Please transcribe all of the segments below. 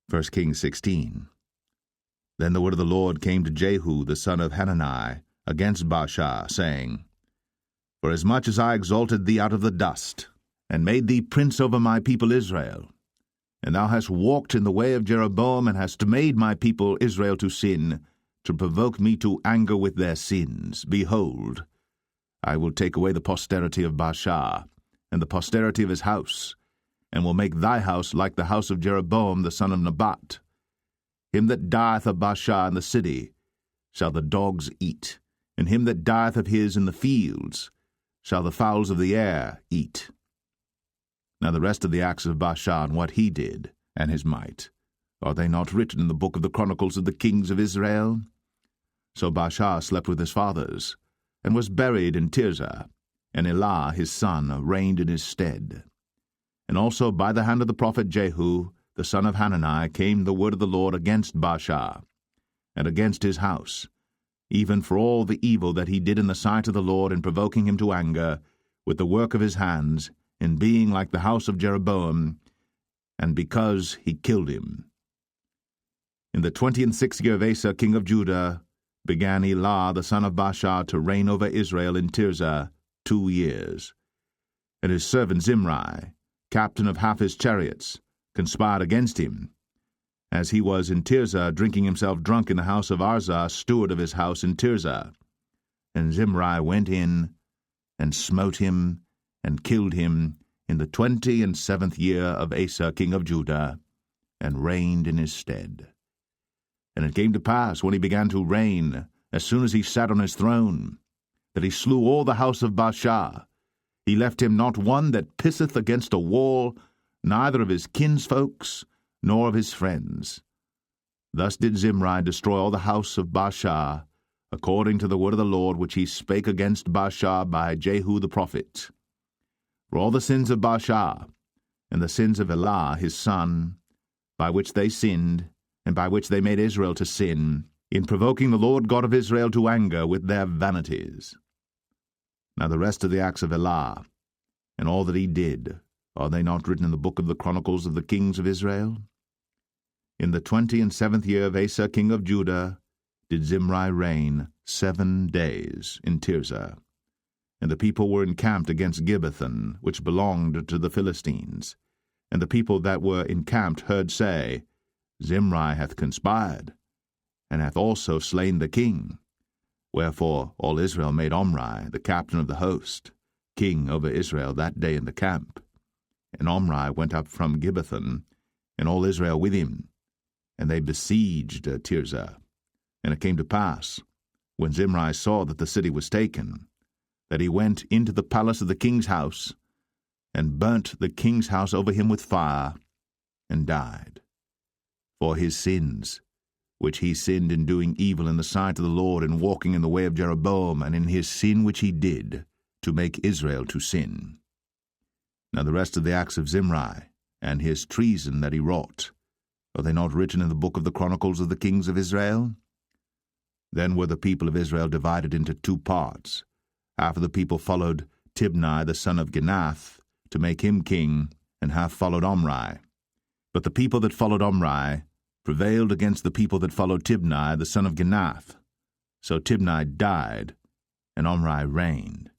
1 Kings 16. Then the word of the Lord came to Jehu the son of Hanani against Baasha, saying, Forasmuch as I exalted thee out of the dust, and made thee prince over my people Israel, and thou hast walked in the way of Jeroboam, and hast made my people Israel to sin, to provoke me to anger with their sins, behold, I will take away the posterity of Baasha, and the posterity of his house, and will make thy house like the house of Jeroboam the son of Nebat. Him that dieth of Baasha in the city shall the dogs eat, and him that dieth of his in the fields shall the fowls of the air eat. Now the rest of the acts of Baasha and what he did, and his might, are they not written in the book of the chronicles of the kings of Israel? So Baasha slept with his fathers, and was buried in Tirzah, and Elah his son reigned in his stead. And also by the hand of the prophet Jehu, the son of Hanani, came the word of the Lord against Baasha, and against his house, even for all the evil that he did in the sight of the Lord in provoking him to anger, with the work of his hands, in being like the house of Jeroboam, and because he killed him. In the 26th year of Asa king of Judah began Elah the son of Baasha to reign over Israel in Tirzah 2 years. And his servant Zimri, captain of half his chariots, conspired against him, as he was in Tirzah drinking himself drunk in the house of Arzah, steward of his house in Tirzah. And Zimri went in, and smote him, and killed him in the 27th year of Asa king of Judah, and reigned in his stead. And it came to pass, when he began to reign, as soon as he sat on his throne, that he slew all the house of Baasha. He left him not one that pisseth against a wall, neither of his kinsfolks, nor of his friends. Thus did Zimri destroy all the house of Baasha, according to the word of the Lord which he spake against Baasha by Jehu the prophet. For all the sins of Baasha, and the sins of Elah his son, by which they sinned, and by which they made Israel to sin, in provoking the Lord God of Israel to anger with their vanities. Now the rest of the acts of Elah, and all that he did, are they not written in the book of the chronicles of the kings of Israel? In the 27th year of Asa king of Judah did Zimri reign 7 days in Tirzah. And the people were encamped against Gibbethon, which belonged to the Philistines. And the people that were encamped heard say, Zimri hath conspired, and hath also slain the king. Wherefore all Israel made Omri, the captain of the host, king over Israel that day in the camp. And Omri went up from Gibbethon, and all Israel with him, and they besieged Tirzah. And it came to pass, when Zimri saw that the city was taken, that he went into the palace of the king's house, and burnt the king's house over him with fire, and died. For his sins, which he sinned in doing evil in the sight of the Lord, and walking in the way of Jeroboam, and in his sin which he did, to make Israel to sin. Now the rest of the acts of Zimri, and his treason that he wrought, are they not written in the book of the chronicles of the kings of Israel? Then were the people of Israel divided into 2 parts. Half of the people followed Tibni the son of Ginath, to make him king, and half followed Omri. But the people that followed Omri prevailed against the people that followed Tibni the son of Ginath. So Tibni died, and Omri reigned.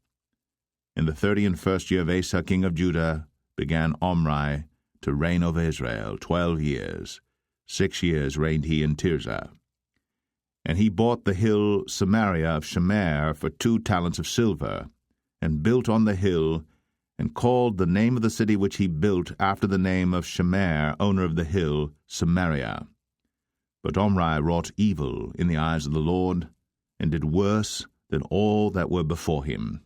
In the 31st year of Asa king of Judah began Omri to reign over Israel 12 years. 6 years reigned he in Tirzah. And he bought the hill Samaria of Shemer for 2 talents of silver, and built on the hill, and called the name of the city which he built after the name of Shemer, owner of the hill, Samaria. But Omri wrought evil in the eyes of the Lord, and did worse than all that were before him.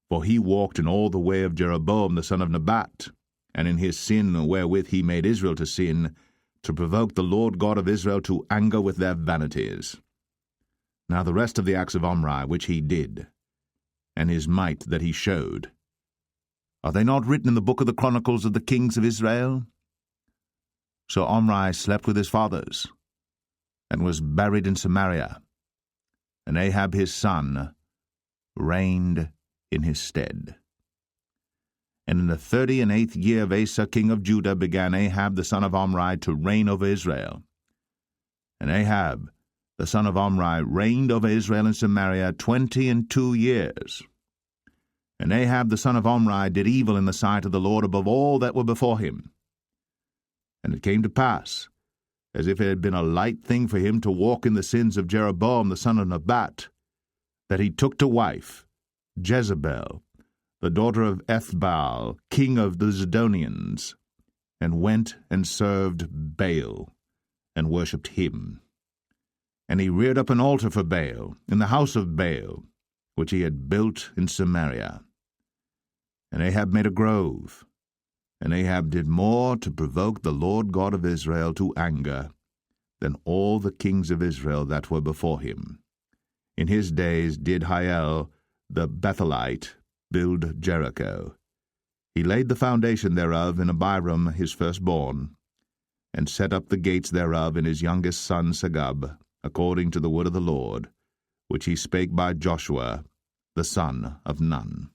For he walked in all the way of Jeroboam the son of Nebat, and in his sin wherewith he made Israel to sin, to provoke the Lord God of Israel to anger with their vanities. Now the rest of the acts of Omri which he did, and his might that he showed, are they not written in the book of the chronicles of the kings of Israel? So Omri slept with his fathers, and was buried in Samaria, and Ahab his son reigned in his stead. And in the 38th year of Asa king of Judah began Ahab the son of Omri to reign over Israel. And Ahab the son of Omri reigned over Israel in Samaria 22 years. And Ahab the son of Omri did evil in the sight of the Lord above all that were before him. And it came to pass, as if it had been a light thing for him to walk in the sins of Jeroboam the son of Nebat, that he took to wife Jezebel, the daughter of Ethbaal, king of the Zidonians, and went and served Baal, and worshipped him. And he reared up an altar for Baal in the house of Baal, which he had built in Samaria. And Ahab made a grove, and Ahab did more to provoke the Lord God of Israel to anger than all the kings of Israel that were before him. In his days did Hiel the Bethelite build Jericho. He laid the foundation thereof in Abiram his firstborn, and set up the gates thereof in his youngest son Segub, according to the word of the Lord, which he spake by Joshua the son of Nun.